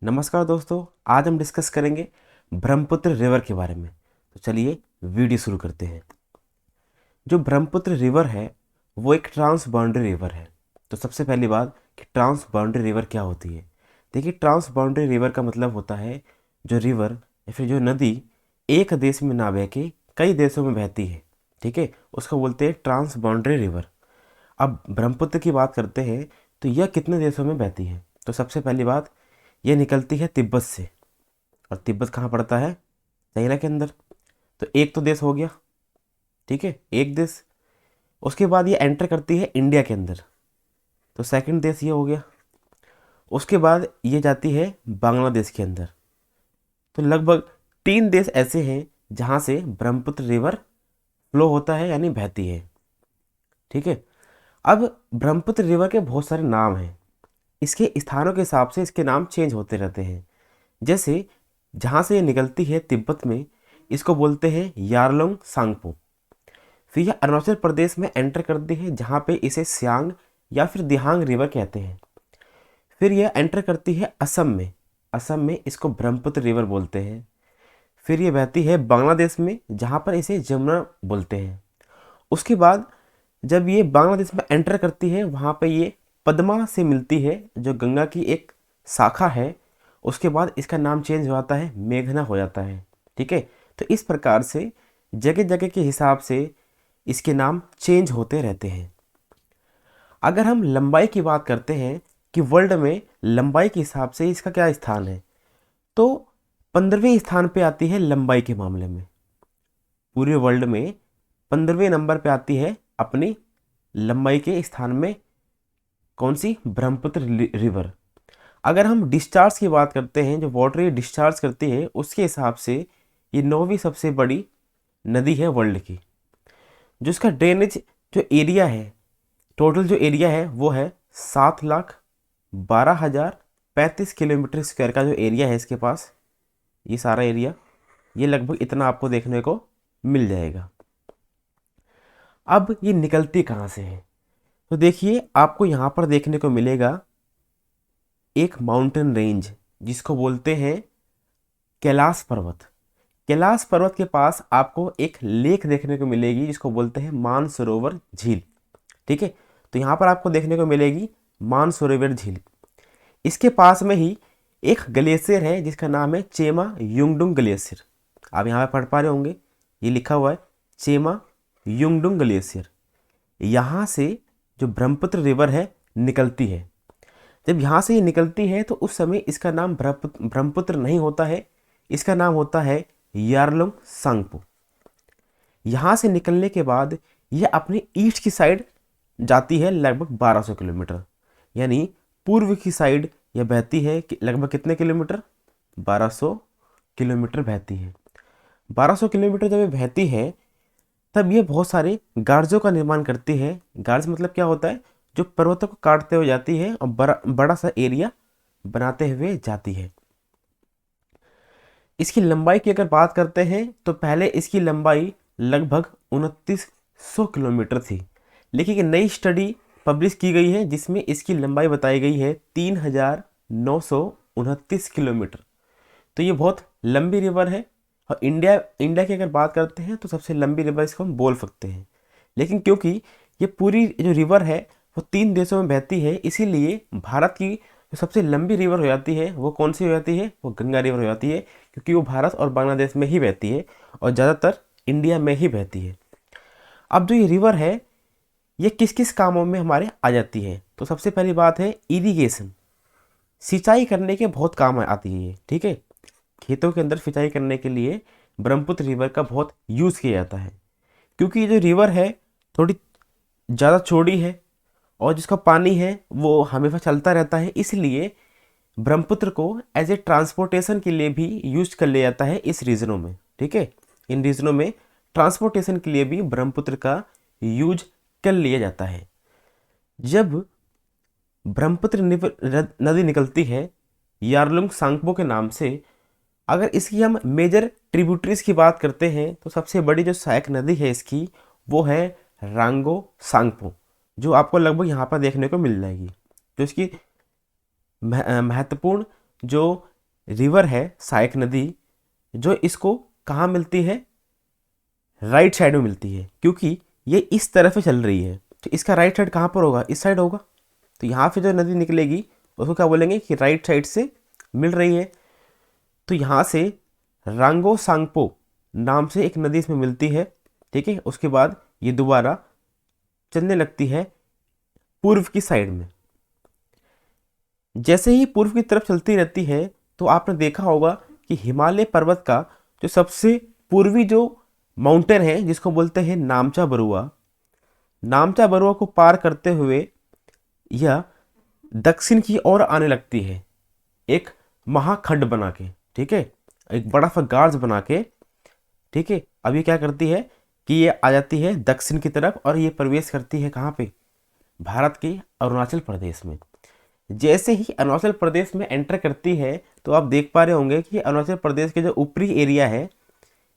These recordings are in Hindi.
नमस्कार दोस्तों, आज हम डिस्कस करेंगे ब्रह्मपुत्र रिवर के बारे में। तो चलिए वीडियो शुरू करते हैं। जो ब्रह्मपुत्र रिवर है वो एक ट्रांस बाउंड्री रिवर है। तो सबसे पहली बात कि ट्रांस बाउंड्री रिवर क्या होती है। देखिए, ट्रांस बाउंड्री रिवर का मतलब होता है जो रिवर या फिर जो नदी एक देश में ना बह के कई देशों में बहती है। ठीक है, उसको बोलते हैं ट्रांस बाउंड्री रिवर। अब ब्रह्मपुत्र की बात करते हैं तो यह कितने देशों में बहती है। तो सबसे पहली बात, यह निकलती है तिब्बत से। और तिब्बत कहाँ पड़ता है? चाइना के अंदर। तो एक तो देश हो गया, ठीक है, एक देश। उसके बाद ये एंटर करती है इंडिया के अंदर, तो सेकंड देश ये हो गया। उसके बाद ये जाती है बांग्लादेश के अंदर। तो लगभग तीन देश ऐसे हैं जहाँ से ब्रह्मपुत्र रिवर फ्लो होता है, यानी बहती है। ठीक है। अब ब्रह्मपुत्र रिवर के बहुत सारे नाम हैं। इसके स्थानों के हिसाब से इसके नाम चेंज होते रहते हैं। जैसे जहाँ से ये निकलती है तिब्बत में, इसको बोलते हैं यारलुंग सांगपो। फिर यह अरुणाचल प्रदेश में एंटर करती है जहाँ पे इसे सियांग या फिर दिहांग रिवर कहते हैं। फिर यह एंटर करती है असम में। असम में इसको ब्रह्मपुत्र रिवर बोलते हैं। फिर ये बहती है बांग्लादेश में जहाँ पर इसे जमुना बोलते हैं। उसके बाद जब ये बांग्लादेश में एंटर करती है वहाँ पे ये पद्मा से मिलती है, जो गंगा की एक शाखा है। उसके बाद इसका नाम चेंज हो जाता है, मेघना हो जाता है। ठीक है। तो इस प्रकार से जगह जगह के हिसाब से इसके नाम चेंज होते रहते हैं। अगर हम लंबाई की बात करते हैं कि वर्ल्ड में लंबाई के हिसाब से इसका क्या स्थान है, तो 15वें स्थान पे आती है लंबाई के मामले में। पूरे वर्ल्ड में 15वें नंबर पे आती है अपनी लंबाई के स्थान में कौन सी? ब्रह्मपुत्र रिवर। अगर हम डिस्चार्ज की बात करते हैं, जो वाटर ये डिस्चार्ज करती है, उसके हिसाब से ये 9वीं सबसे बड़ी नदी है वर्ल्ड की। जो इसका ड्रेनेज जो एरिया है, टोटल जो एरिया है वो है 7,12,035 किलोमीटर स्क्वायर का जो एरिया है इसके पास। ये सारा एरिया, ये लगभग इतना आपको देखने को मिल जाएगा। अब ये निकलती कहाँ से है? तो देखिए, आपको यहाँ पर देखने को मिलेगा एक माउंटेन रेंज जिसको बोलते हैं कैलाश पर्वत। कैलाश पर्वत के पास आपको एक लेक देखने को मिलेगी जिसको बोलते हैं मानसरोवर झील। ठीक है। तो यहाँ पर आपको देखने को मिलेगी मानसरोवर झील। इसके पास में ही एक ग्लेशियर है जिसका नाम है चेमा युंगडुंग ग्लेशियर। आप यहाँ पे पढ़ पा रहे होंगे, ये लिखा हुआ है चेमा युंगडुंग ग्लेशियर। यहाँ से जो ब्रह्मपुत्र रिवर है निकलती है। जब यहाँ से ये निकलती है तो उस समय इसका नाम ब्रह्मपुत्र नहीं होता है, इसका नाम होता है यारलुंग सांगपो। यहाँ से निकलने के बाद यह अपनी ईस्ट की साइड जाती है लगभग 1200 किलोमीटर, यानी पूर्व की साइड यह बहती है कि लगभग कितने किलोमीटर? 1200 किलोमीटर बहती है। 1200 किलोमीटर जब ये बहती है तब ये बहुत सारे गार्जों का निर्माण करती है। गार्ज मतलब क्या होता है? जो पर्वतों को काटते हुए जाती है और बड़ा बड़ा सा एरिया बनाते हुए जाती है। इसकी लंबाई की अगर बात करते हैं तो पहले इसकी लंबाई लगभग 2900 किलोमीटर थी, लेकिन एक नई स्टडी पब्लिश की गई है जिसमें इसकी लंबाई बताई गई है 3929 किलोमीटर। तो ये बहुत लंबी रिवर है। और इंडिया इंडिया की अगर बात करते हैं तो सबसे लंबी रिवर इसको हम बोल सकते हैं। लेकिन क्योंकि ये पूरी जो रिवर है वो तीन देशों में बहती है, इसीलिए भारत की जो सबसे लंबी रिवर हो जाती है वो कौन सी हो जाती है? वो गंगा रिवर हो जाती है, क्योंकि वो भारत और बांग्लादेश में ही बहती है और ज़्यादातर इंडिया में ही बहती है। अब जो ये रिवर है ये किस किस कामों में हमारे आ जाती है? तो सबसे पहली बात है इरिगेशन। सिंचाई करने के बहुत काम आती है ये। ठीक है। खेतों के अंदर सिंचाई करने के लिए ब्रह्मपुत्र रिवर का बहुत यूज़ किया जाता है, क्योंकि ये जो रिवर है थोड़ी ज़्यादा चौड़ी है और जिसका पानी है वो हमेशा चलता रहता है, इसलिए ब्रह्मपुत्र को एज ए ट्रांसपोर्टेशन के लिए भी यूज कर लिया जाता है इस रीजनों में। ठीक है। इन रीजनों में ट्रांसपोर्टेशन के लिए भी ब्रह्मपुत्र का यूज कर लिया जाता है। जब ब्रह्मपुत्र नदी निकलती है यारलुंग सांगपो के नाम से, अगर इसकी हम मेजर ट्रिब्यूटरीज की बात करते हैं तो सबसे बड़ी जो सहायक नदी है इसकी वो है रांगो सांगपो, जो आपको लगभग यहाँ पर देखने को मिल जाएगी। जो इसकी महत्वपूर्ण जो रिवर है सहायक नदी, जो इसको कहाँ मिलती है, राइट साइड में मिलती है, क्योंकि ये इस तरफ से चल रही है, तो इसका राइट साइड कहाँ पर होगा, इस साइड होगा। तो यहाँ पे जो नदी निकलेगी उसको क्या बोलेंगे कि राइट साइड से मिल रही है। तो यहाँ से रांगो सांगपो नाम से एक नदी इसमें मिलती है, ठीक है। उसके बाद ये दोबारा चलने लगती है पूर्व की साइड में। जैसे ही पूर्व की तरफ चलती रहती है तो आपने देखा होगा कि हिमालय पर्वत का जो सबसे पूर्वी जो माउंटेन है, जिसको बोलते हैं नामचा बरुआ, नामचा बरुआ को पार करते हुए यह दक्षिण की ओर आने लगती है, एक महाखंड बना के, ठीक है, एक बड़ा सा गार्ज बना के, ठीक है। अब ये क्या करती है कि ये आ जाती है दक्षिण की तरफ और ये प्रवेश करती है कहाँ पे, भारत के अरुणाचल प्रदेश में। जैसे ही अरुणाचल प्रदेश में एंटर करती है तो आप देख पा रहे होंगे कि अरुणाचल प्रदेश के जो ऊपरी एरिया है,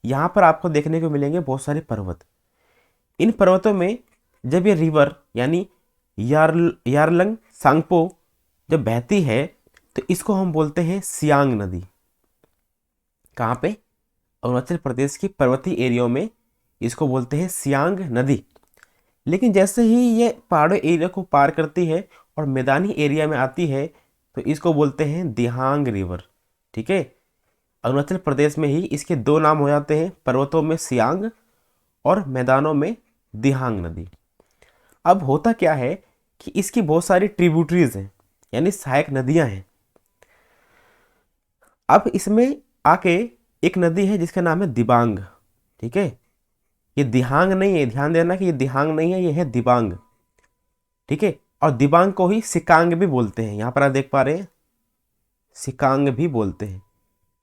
यहाँ पर आपको देखने को मिलेंगे बहुत सारे पर्वत। इन पर्वतों में जब ये रिवर यानी यारलंग सांगपो जब बहती है तो इसको हम बोलते हैं सियांग नदी। कहाँ पे, अरुणाचल प्रदेश की पर्वतीय एरिया में इसको बोलते हैं सियांग नदी। लेकिन जैसे ही ये पहाड़ों एरिया को पार करती है और मैदानी एरिया में आती है तो इसको बोलते हैं दिहांग रिवर, ठीक है। अरुणाचल प्रदेश में ही इसके दो नाम हो जाते हैं, पर्वतों में सियांग और मैदानों में दिहांग नदी। अब होता क्या है कि इसकी बहुत सारी ट्रिब्यूटरीज हैं, यानी सहायक नदियां हैं। अब इसमें आके एक नदी है जिसका नाम है दिबांग, ठीक है। ये दिहांग नहीं है, ध्यान देना कि ये दिहांग नहीं है, ये है दिबांग, ठीक है। और दिबांग को ही सिकांग भी बोलते हैं, यहाँ पर आप देख पा रहे हैं सिकांग भी बोलते हैं।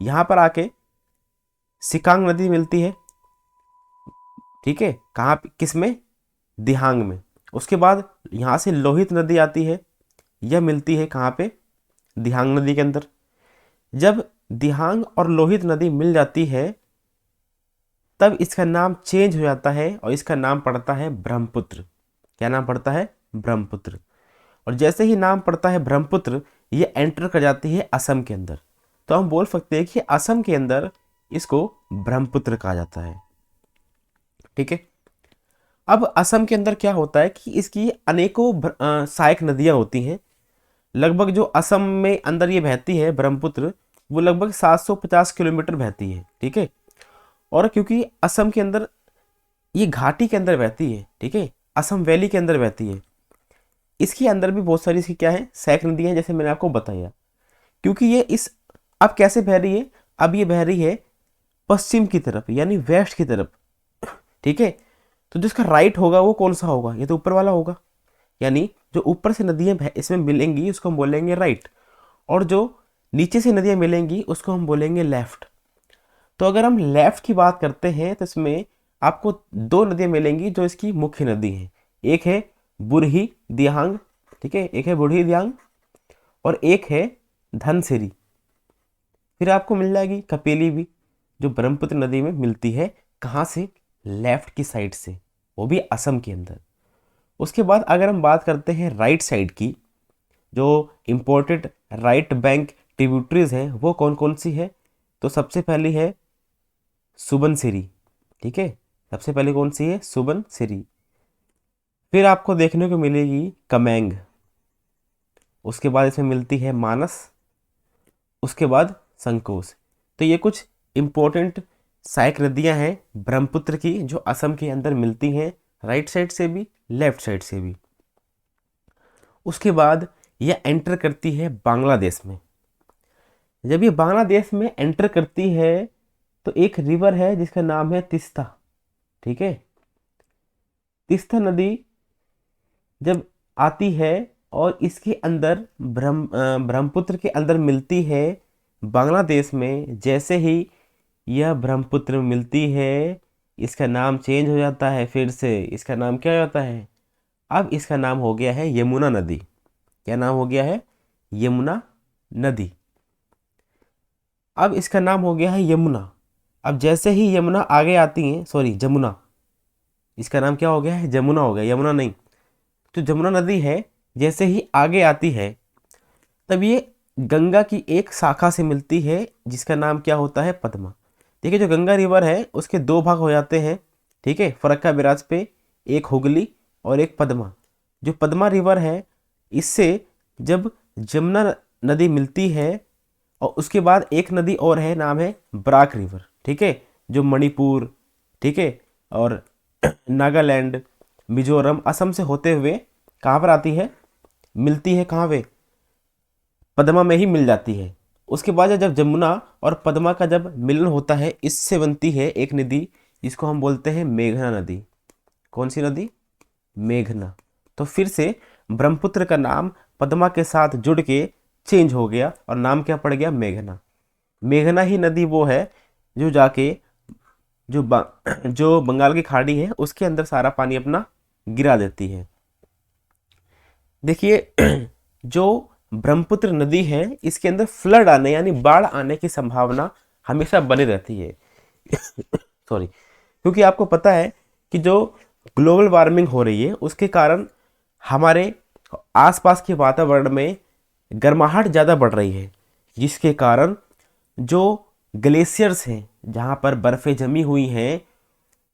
यहाँ पर आके सिकांग नदी मिलती है, ठीक है, कहाँ किस में, दिहांग में। उसके बाद यहाँ से लोहित नदी आती है, यह मिलती है कहाँ पे, दिहांग नदी के अंदर। जब दिहांग और लोहित नदी मिल जाती है तब इसका नाम चेंज हो जाता है और इसका नाम पड़ता है ब्रह्मपुत्र। क्या नाम पड़ता है, ब्रह्मपुत्र। और जैसे ही नाम पड़ता है ब्रह्मपुत्र, ये एंटर कर जाती है असम के अंदर। तो हम बोल सकते हैं कि असम के अंदर इसको ब्रह्मपुत्र कहा जाता है, ठीक है। अब असम के अंदर क्या होता है कि इसकी अनेकों सहायक नदियां होती हैं। लगभग जो असम में अंदर ये बहती है ब्रह्मपुत्र, वो लगभग 750 किलोमीटर बहती है, ठीक है। और क्योंकि असम के अंदर ये घाटी के अंदर बहती है, ठीक है, असम वैली के अंदर बहती है, इसके अंदर भी बहुत सारी इसकी क्या है, सहायक नदियां हैं, जैसे मैंने आपको बताया। क्योंकि ये इस अब कैसे बह रही है, अब ये बह रही है पश्चिम की तरफ यानी वेस्ट की तरफ, ठीक है। तो जिसका राइट होगा वो कौन सा होगा, ये तो ऊपर वाला होगा, यानी जो ऊपर से नदियां इसमें मिलेंगी उसको हम बोलेंगे राइट, और जो नीचे से नदियां मिलेंगी उसको हम बोलेंगे लेफ्ट। तो अगर हम लेफ्ट की बात करते हैं तो इसमें आपको दो नदियां मिलेंगी जो इसकी मुख्य नदी हैं। एक है बुरही दिहांग, ठीक है, एक है बुरही दिहांग और एक है धनसिरी। फिर आपको मिल जाएगी कपेली भी, जो ब्रह्मपुत्र नदी में मिलती है, कहाँ से, लेफ्ट की साइड से, वो भी असम के अंदर। उसके बाद अगर हम बात करते हैं राइट साइड की, जो इम्पोर्टेड राइट बैंक ट्रिब्यूटरीज हैं वो कौन कौन सी है, तो सबसे पहली है सुबनसिरी, ठीक है, सबसे पहले कौन सी है, सुबनसिरी। फिर आपको देखने को मिलेगी कमेंग, उसके बाद इसमें मिलती है मानस, उसके बाद संकोस। तो ये कुछ इम्पोर्टेंट सहायक नदियां हैं ब्रह्मपुत्र की जो असम के अंदर मिलती हैं, राइट साइड से भी लेफ्ट साइड से भी। उसके बाद यह एंटर करती है बांग्लादेश में। जब ये बांग्लादेश में एंटर करती है तो एक रिवर है जिसका नाम है तिस्ता, ठीक है। तिस्ता नदी जब आती है और इसके अंदर ब्रह्मपुत्र के अंदर मिलती है बांग्लादेश में, जैसे ही यह ब्रह्मपुत्र में मिलती है इसका नाम चेंज हो जाता है, फिर से इसका नाम क्या हो जाता है, अब इसका नाम हो गया है यमुना नदी। क्या नाम हो गया है, यमुना नदी। अब इसका नाम हो गया है यमुना। अब जैसे ही यमुना आगे आती है, सॉरी जमुना, इसका नाम क्या हो गया है, जमुना हो गया, यमुना नहीं। तो जमुना नदी है जैसे ही आगे आती है तब ये गंगा की एक शाखा से मिलती है जिसका नाम क्या होता है, पद्मा। देखिए जो गंगा रिवर है उसके दो भाग हो जाते हैं, ठीक है, फरक्का बैराज पे, एक हुगली और एक पद्मा। जो पद्मा रिवर है इससे जब जमुना नदी मिलती है, और उसके बाद एक नदी और है, नाम है बराक रिवर, ठीक है, जो मणिपुर, ठीक है, और नागालैंड, मिजोरम, असम से होते हुए कहाँ पर आती है, मिलती है कहाँ पे, पद्मा में ही मिल जाती है। उसके बाद जब जमुना और पद्मा का जब मिलन होता है, इससे बनती है एक नदी जिसको हम बोलते हैं मेघना नदी। कौन सी नदी, मेघना। तो फिर से ब्रह्मपुत्र का नाम पद्मा के साथ जुड़ के चेंज हो गया और नाम क्या पड़ गया, मेघना। मेघना ही नदी वो है जो जाके जो बंगाल की खाड़ी है उसके अंदर सारा पानी अपना गिरा देती है। देखिए जो ब्रह्मपुत्र नदी है इसके अंदर फ्लड आने यानी बाढ़ आने की संभावना हमेशा बनी रहती है सॉरी, क्योंकि आपको पता है कि जो ग्लोबल वार्मिंग हो रही है उसके कारण हमारे आसपास के वातावरण में गर्माहट ज़्यादा बढ़ रही है, जिसके कारण जो ग्लेशियर्स हैं जहाँ पर बर्फ़ें जमी हुई हैं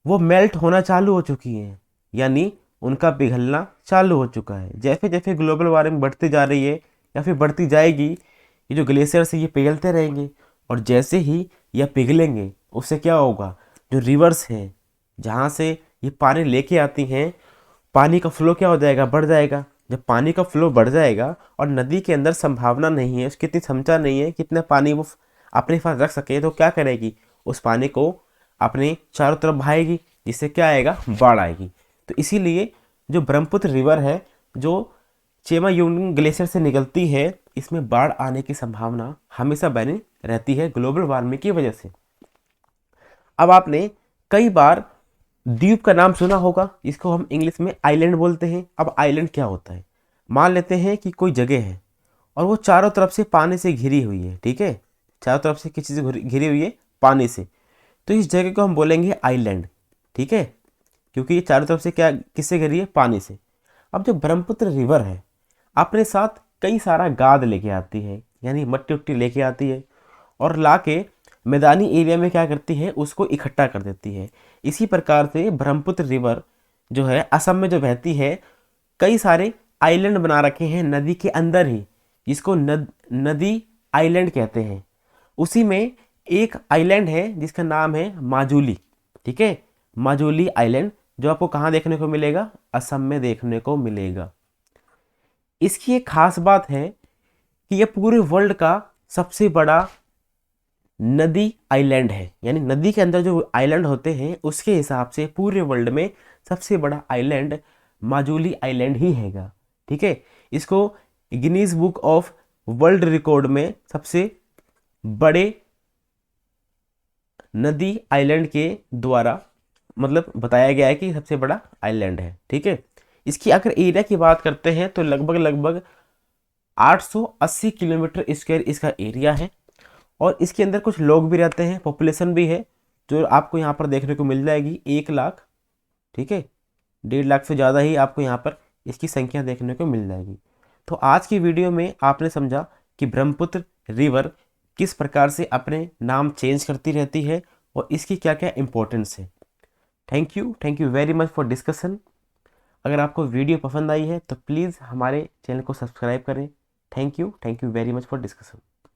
वो मेल्ट होना चालू हो चुकी हैं, यानी उनका पिघलना चालू हो चुका है। जैसे जैसे ग्लोबल वार्मिंग बढ़ती जा रही है या फिर बढ़ती जाएगी, ये जो ग्लेशियर्स है ये पिघलते रहेंगे, और जैसे ही यह पिघलेंगे उससे क्या होगा, जो रिवर्स हैं जहाँ से ये पानी लेके आती हैं, पानी का फ्लो क्या हो जाएगा, बढ़ जाएगा। जब पानी का फ्लो बढ़ जाएगा और नदी के अंदर संभावना नहीं है, उसकी इतनी क्षमता नहीं है कितना पानी वो अपने पास रख सके, तो क्या करेगी, उस पानी को अपने चारों तरफ बहाएगी, जिससे क्या आएगा, बाढ़ आएगी। तो इसीलिए जो ब्रह्मपुत्र रिवर है जो चेमा यूनिंग ग्लेशियर से निकलती है, इसमें बाढ़ आने की संभावना हमेशा बनी रहती है ग्लोबल वार्मिंग की वजह से। अब आपने कई बार द्वीप का नाम सुना होगा, इसको हम इंग्लिश में आइलैंड बोलते हैं। अब आइलैंड क्या होता है, मान लेते हैं कि कोई जगह है और वो चारों तरफ से पानी से घिरी हुई है, ठीक है, चारों तरफ से किसी से घिरी हुई है पानी से, तो इस जगह को हम बोलेंगे आइलैंड, ठीक है, क्योंकि ये चारों तरफ से क्या, किससे घिरी है, पानी से। अब जो ब्रह्मपुत्र रिवर है अपने साथ कई सारा गाद लेके आती है, यानी मट्टी उट्टी लेके आती है, और ला के मैदानी एरिया में क्या करती है, उसको इकट्ठा कर देती है। इसी प्रकार से ब्रह्मपुत्र रिवर जो है असम में जो बहती है, कई सारे आइलैंड बना रखे हैं नदी के अंदर ही, जिसको नदी आइलैंड कहते हैं। उसी में एक आइलैंड है जिसका नाम है माजुली, ठीक है, माजुली आइलैंड, जो आपको कहाँ देखने को मिलेगा, असम में देखने को मिलेगा। इसकी एक खास बात है कि यह पूरे वर्ल्ड का सबसे बड़ा नदी आइलैंड है, यानी नदी के अंदर जो आइलैंड होते हैं उसके हिसाब से पूरे वर्ल्ड में सबसे बड़ा आइलैंड माजुली आइलैंड ही हैगा, ठीक है। इसको Guinness book of world record में सबसे बड़े नदी आइलैंड के द्वारा मतलब बताया गया है कि सबसे बड़ा आइलैंड है, ठीक है। इसकी अगर एरिया की बात करते हैं तो लगभग लगभग 880 किलोमीटर स्क्वायर इसका एरिया है, और इसके अंदर कुछ लोग भी रहते हैं, पॉपुलेशन भी है, जो आपको यहाँ पर देखने को मिल जाएगी 1 लाख, ठीक है, 1.5 लाख से ज़्यादा ही आपको यहाँ पर इसकी संख्या देखने को मिल जाएगी। तो आज की वीडियो में आपने समझा कि ब्रह्मपुत्र रिवर किस प्रकार से अपने नाम चेंज करती रहती है और इसकी क्या क्या इंपॉर्टेंस है। Thank you very much for discussion. अगर आपको वीडियो पसंद आई है तो प्लीज़ हमारे चैनल को सब्सक्राइब करें। Thank you very much for discussion.